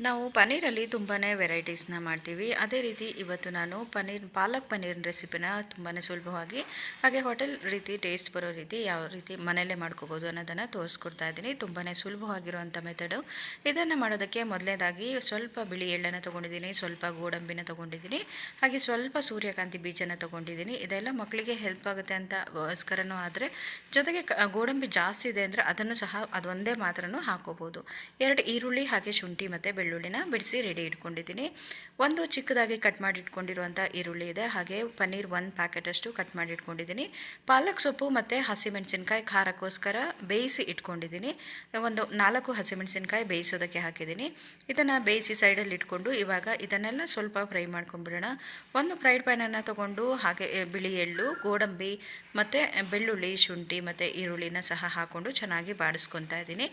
ನಾವು ಪನ್ನೀರಲ್ಲಿ ತುಂಬಾ ವೆರೈಟೀಸ್ನ ಮಾಡ್ತೀವಿ. ಅದೇ ರೀತಿ ಇವತ್ತು ನಾನು ಪಾಲಕ್ ಪನ್ನೀರ್ ರೆಸಿಪಿನ ತುಂಬಾ ಸುಲಭವಾಗಿ ಹಾಗೆ ಹೋಟೆಲ್ ರೀತಿ ಟೇಸ್ಟ್ ಬರೋ ರೀತಿ ಯಾವ ರೀತಿ ಮನೆಯಲ್ಲೇ ಮಾಡ್ಕೋಬೋದು ಅನ್ನೋದನ್ನು ತೋರಿಸ್ಕೊಡ್ತಾ ಇದ್ದೀನಿ. ತುಂಬಾ ಸುಲಭವಾಗಿರುವಂಥ ಮೆಥಡು. ಇದನ್ನು ಮಾಡೋದಕ್ಕೆ ಮೊದಲನೇದಾಗಿ ಸ್ವಲ್ಪ ಬಿಳಿ ಎಳ್ಳನ್ನು ತೊಗೊಂಡಿದ್ದೀನಿ, ಸ್ವಲ್ಪ ಗೋಡಂಬಿನ ತೊಗೊಂಡಿದ್ದೀನಿ, ಹಾಗೆ ಸ್ವಲ್ಪ ಸೂರ್ಯಕಾಂತಿ ಬೀಜನ ತೊಗೊಂಡಿದ್ದೀನಿ. ಇದೆಲ್ಲ ಮಕ್ಕಳಿಗೆ ಹೆಲ್ಪ್ ಆಗುತ್ತೆ ಅಂತ ಗೋಸ್ಕರನೂ ಆದರೆ ಜೊತೆಗೆ ಗೋಡಂಬಿ ಜಾಸ್ತಿ ಇದೆ ಅಂದರೆ ಅದನ್ನು ಸಹ ಅದೊಂದೇ ಮಾತ್ರನೂ ಹಾಕೋಬೋದು. 2 ಈರುಳ್ಳಿ ಹಾಗೆ ಶುಂಠಿ ಮತ್ತು ಬೆಳ್ಳುಳ್ಳಿನ ಬಿಡಿಸಿ ರೆಡಿ ಇಟ್ಕೊಂಡಿದ್ದೀನಿ. ಒಂದು ಚಿಕ್ಕದಾಗಿ ಕಟ್ ಮಾಡಿ ಇಟ್ಕೊಂಡಿರುವಂಥ ಈರುಳ್ಳಿ ಇದೆ, ಹಾಗೆ ಪನ್ನೀರ್ 1 ಪ್ಯಾಕೆಟಷ್ಟು ಕಟ್ ಮಾಡಿ ಇಟ್ಕೊಂಡಿದ್ದೀನಿ. ಪಾಲಕ್ ಸೊಪ್ಪು ಮತ್ತು ಹಸಿಮೆಣಸಿನ್ಕಾಯಿ ಖಾರಕ್ಕೋಸ್ಕರ ಬೇಯಿಸಿ ಇಟ್ಕೊಂಡಿದ್ದೀನಿ. ಒಂದು 4 ಹಸಿಮೆಣಸಿನ್ಕಾಯಿ ಬೇಯಿಸೋದಕ್ಕೆ ಹಾಕಿದ್ದೀನಿ. ಇದನ್ನು ಬೇಯಿಸಿ ಸೈಡಲ್ಲಿ ಇಟ್ಕೊಂಡು ಇವಾಗ ಇದನ್ನೆಲ್ಲ ಸ್ವಲ್ಪ ಫ್ರೈ ಮಾಡ್ಕೊಂಡ್ಬಿಡೋಣ. ಒಂದು ಫ್ರೈಡ್ ಪ್ಯಾನನ್ನು ತೊಗೊಂಡು ಹಾಗೆ ಬಿಳಿ ಎಳ್ಳು, ಗೋಡಂಬಿ ಮತ್ತು ಬೆಳ್ಳುಳ್ಳಿ, ಶುಂಠಿ ಮತ್ತು ಈರುಳ್ಳಿನ ಸಹ ಹಾಕ್ಕೊಂಡು ಚೆನ್ನಾಗಿ ಬಾಡಿಸ್ಕೊತಾ ಇದ್ದೀನಿ.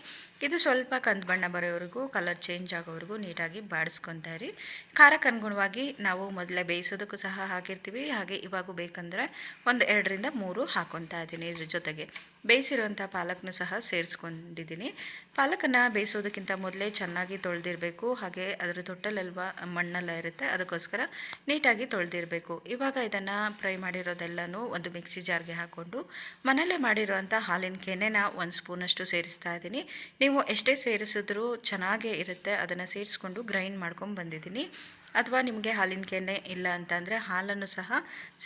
ಇದು ಸ್ವಲ್ಪ ಕಂದು ಬಣ್ಣ ಬರೋವರೆಗೂ, ಕಲರ್ ಚೇಂಜ್ ಆಗೋವರೆಗೂ ನೀಟಾಗಿ ಬಾಡಿಸ್ಕೊತಾ ಇರಿ. ಖಾರಕ್ಕೆ ಅನುಗುಣವಾಗಿ ನಾವು ಮೊದಲೇ ಬೇಯಿಸೋದಕ್ಕೂ ಸಹ ಹಾಕಿರ್ತೀವಿ, ಹಾಗೆ ಇವಾಗೂ ಬೇಕಂದರೆ ಒಂದು 2ರಿಂದ 3 ಹಾಕ್ಕೊತಾ ಇದ್ದೀನಿ. ಇದ್ರ ಜೊತೆಗೆ ಬೇಯಿಸಿರುವಂಥ ಪಾಲಕ್ನು ಸಹ ಸೇರಿಸ್ಕೊಂಡಿದ್ದೀನಿ. ಪಾಲಕನ್ನು ಬೇಯಿಸೋದಕ್ಕಿಂತ ಮೊದಲೇ ಚೆನ್ನಾಗಿ ತೊಳೆದಿರಬೇಕು, ಹಾಗೆ ಅದರ ತೊಟ್ಟಲೆಲ್ವ ಮಣ್ಣೆಲ್ಲ ಇರುತ್ತೆ, ಅದಕ್ಕೋಸ್ಕರ ನೀಟಾಗಿ ತೊಳೆದಿರಬೇಕು. ಇವಾಗ ಇದನ್ನು ಫ್ರೈ ಮಾಡಿರೋದೆಲ್ಲನೂ ಒಂದು ಮಿಕ್ಸಿ ಜಾರ್ಗೆ ಹಾಕ್ಕೊಂಡು ಮನೆಯಲ್ಲೇ ಮಾಡಿರೋವಂಥ ಹಾಲಿನ ಕೆನೆನ 1 ಸ್ಪೂನಷ್ಟು ಸೇರಿಸ್ತಾ ಇದ್ದೀನಿ. ನೀವು ಎಷ್ಟೇ ಸೇರಿಸಿದ್ರೂ ಚೆನ್ನಾಗೇ ಇರುತ್ತೆ. ಅದನ್ನು ಸೇರಿಸ್ಕೊಂಡು ಗ್ರೈಂಡ್ ಮಾಡ್ಕೊಂಡು ಬಂದಿದ್ದೀನಿ. ಅಥವಾ ನಿಮಗೆ ಹಾಲಿನ ಕೆನೆ ಇಲ್ಲ ಅಂತಂದರೆ ಹಾಲನ್ನು ಸಹ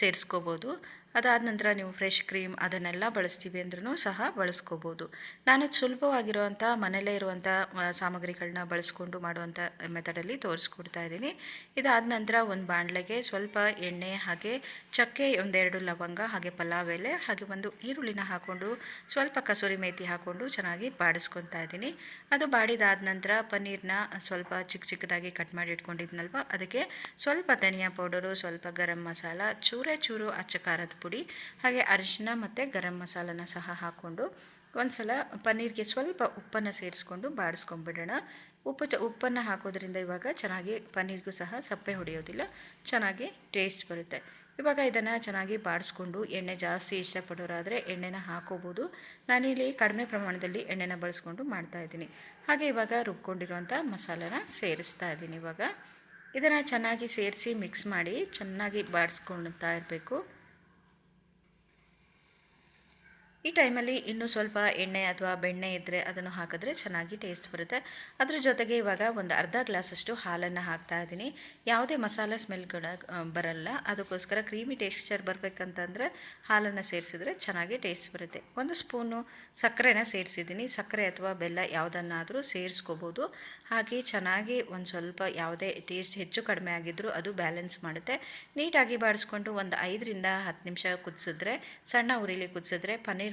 ಸೇರಿಸ್ಕೋಬೋದು. ಅದಾದ ನಂತರ ನೀವು ಫ್ರೆಶ್ ಕ್ರೀಮ್ ಅದನ್ನೆಲ್ಲ ಬಳಸ್ತೀವಿ ಅಂದ್ರೂ ಸಹ ಬಳಸ್ಕೋಬೋದು. ನಾನು ಸುಲಭವಾಗಿರುವಂಥ ಮನೆಯಲ್ಲೇ ಇರುವಂಥ ಸಾಮಗ್ರಿಗಳನ್ನ ಬಳಸ್ಕೊಂಡು ಮಾಡುವಂಥ ಮೆಥಡಲ್ಲಿ ತೋರಿಸ್ಕೊಡ್ತಾ ಇದ್ದೀನಿ. ಇದಾದ ನಂತರ ಒಂದು ಬಾಣಲೆಗೆ ಸ್ವಲ್ಪ ಎಣ್ಣೆ, ಹಾಗೆ ಚಕ್ಕೆ, 1-2 ಲವಂಗ, ಹಾಗೆ ಪಲಾವ್ ಎಲೆ, ಹಾಗೆ ಒಂದು ಈರುಳ್ಳಿನ ಹಾಕ್ಕೊಂಡು ಸ್ವಲ್ಪ ಕಸೂರಿ ಮೇಥಿ ಹಾಕ್ಕೊಂಡು ಚೆನ್ನಾಗಿ ಬಾಡಿಸ್ಕೊತಾ ಇದ್ದೀನಿ. ಅದು ಬಾಡಿದಾದ ನಂತರ ಪನ್ನೀರ್ನ ಸ್ವಲ್ಪ ಚಿಕ್ಕದಾಗಿ ಕಟ್ ಮಾಡಿ ಇಟ್ಕೊಂಡಿದ್ನಲ್ವ, ಅದಕ್ಕೆ ಸ್ವಲ್ಪ ಧನಿಯಾ ಪೌಡರು, ಸ್ವಲ್ಪ ಗರಂ ಮಸಾಲ, ಚೂರು ಅಚ್ಚ ಖಾರದ ಪುಡಿ, ಹಾಗೆ ಅರಿಶಿನ ಮತ್ತು ಗರಂ ಮಸಾಲನ ಸಹ ಹಾಕ್ಕೊಂಡು ಒಂದು ಸಲ ಪನ್ನೀರ್ಗೆ ಸ್ವಲ್ಪ ಉಪ್ಪನ್ನು ಸೇರಿಸ್ಕೊಂಡು ಬಾಡಿಸ್ಕೊಂಡ್ಬಿಡೋಣ. ಉಪ್ಪನ್ನು ಹಾಕೋದ್ರಿಂದ ಇವಾಗ ಚೆನ್ನಾಗಿ ಪನ್ನೀರ್ಗೂ ಸಹ ಸಪ್ಪೆ ಹೊಡೆಯೋದಿಲ್ಲ, ಚೆನ್ನಾಗಿ ಟೇಸ್ಟ್ ಬರುತ್ತೆ. ಇವಾಗ ಇದನ್ನು ಚೆನ್ನಾಗಿ ಬಾಡಿಸ್ಕೊಂಡು, ಎಣ್ಣೆ ಜಾಸ್ತಿ ಇಷ್ಟಪಡೋರಾದರೆ ಎಣ್ಣೆನ ಹಾಕೋಬೋದು. ನಾನಿಲ್ಲಿ ಕಡಿಮೆ ಪ್ರಮಾಣದಲ್ಲಿ ಎಣ್ಣೆನ ಬಳಸ್ಕೊಂಡು ಮಾಡ್ತಾಯಿದ್ದೀನಿ. ಹಾಗೆ ಇವಾಗ ರುಬ್ಕೊಂಡಿರುವಂಥ ಮಸಾಲೆನ ಸೇರಿಸ್ತಾ ಇದ್ದೀನಿ. ಇವಾಗ ಇದನ್ನು ಚೆನ್ನಾಗಿ ಸೇರಿಸಿ ಮಿಕ್ಸ್ ಮಾಡಿ ಚೆನ್ನಾಗಿ ಬಾಡಿಸ್ಕೊಳ್ತಾ ಇರಬೇಕು. ಈ ಟೈಮಲ್ಲಿ ಇನ್ನೂ ಸ್ವಲ್ಪ ಎಣ್ಣೆ ಅಥವಾ ಬೆಣ್ಣೆ ಇದ್ದರೆ ಅದನ್ನು ಹಾಕಿದ್ರೆ ಚೆನ್ನಾಗಿ ಟೇಸ್ಟ್ ಬರುತ್ತೆ. ಅದ್ರ ಜೊತೆಗೆ ಇವಾಗ ಒಂದು ಅರ್ಧ ಗ್ಲಾಸಷ್ಟು ಹಾಲನ್ನು ಹಾಕ್ತಾ ಇದ್ದೀನಿ. ಯಾವುದೇ ಮಸಾಲೆ ಸ್ಮೆಲ್ಗಳ ಬರಲ್ಲ, ಅದಕ್ಕೋಸ್ಕರ ಕ್ರೀಮಿ ಟೆಕ್ಸ್ಚರ್ ಬರಬೇಕಂತಂದರೆ ಹಾಲನ್ನು ಸೇರಿಸಿದ್ರೆ ಚೆನ್ನಾಗಿ ಟೇಸ್ಟ್ ಬರುತ್ತೆ. 1 ಸ್ಪೂನು ಸಕ್ಕರೆನ ಸೇರಿಸಿದ್ದೀನಿ. ಸಕ್ಕರೆ ಅಥವಾ ಬೆಲ್ಲ ಯಾವುದನ್ನಾದರೂ ಸೇರಿಸ್ಕೋಬೋದು. ಹಾಗೆ ಚೆನ್ನಾಗಿ ಒಂದು ಸ್ವಲ್ಪ ಯಾವುದೇ ಟೇಸ್ಟ್ ಹೆಚ್ಚು ಕಡಿಮೆ ಆಗಿದ್ದರೂ ಅದು ಬ್ಯಾಲೆನ್ಸ್ ಮಾಡುತ್ತೆ. ನೀಟಾಗಿ ಬಾಡಿಸ್ಕೊಂಡು ಒಂದು 5ರಿಂದ 10 ನಿಮಿಷ ಕುದಿಸಿದ್ರೆ, ಸಣ್ಣ ಉರಿಲಿ ಕುದಿಸಿದ್ರೆ ಪನ್ನೀರ್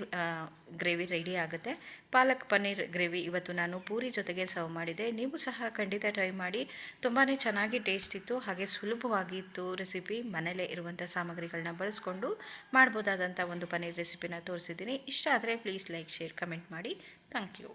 ಗ್ರೇವಿ ರೆಡಿ ಆಗುತ್ತೆ. ಪಾಲಕ್ ಪನ್ನೀರ್ ಗ್ರೇವಿ ಇವತ್ತು ನಾನು ಪೂರಿ ಜೊತೆಗೆ ಸರ್ವ್ ಮಾಡಿದೆ. ನೀವು ಸಹ ಖಂಡಿತ ಟ್ರೈ ಮಾಡಿ. ತುಂಬಾ ಚೆನ್ನಾಗಿ ಟೇಸ್ಟ್ ಇತ್ತು, ಹಾಗೆ ಸುಲಭವಾಗಿತ್ತು ರೆಸಿಪಿ. ಮನೆಯಲ್ಲೇ ಇರುವಂಥ ಸಾಮಗ್ರಿಗಳನ್ನ ಬಳಸ್ಕೊಂಡು ಮಾಡ್ಬೋದಾದಂಥ ಒಂದು ಪನ್ನೀರ್ ರೆಸಿಪಿನ ತೋರಿಸಿದ್ದೀನಿ. ಇಷ್ಟ ಆದರೆ ಪ್ಲೀಸ್ ಲೈಕ್, ಶೇರ್, ಕಮೆಂಟ್ ಮಾಡಿ. Thank you.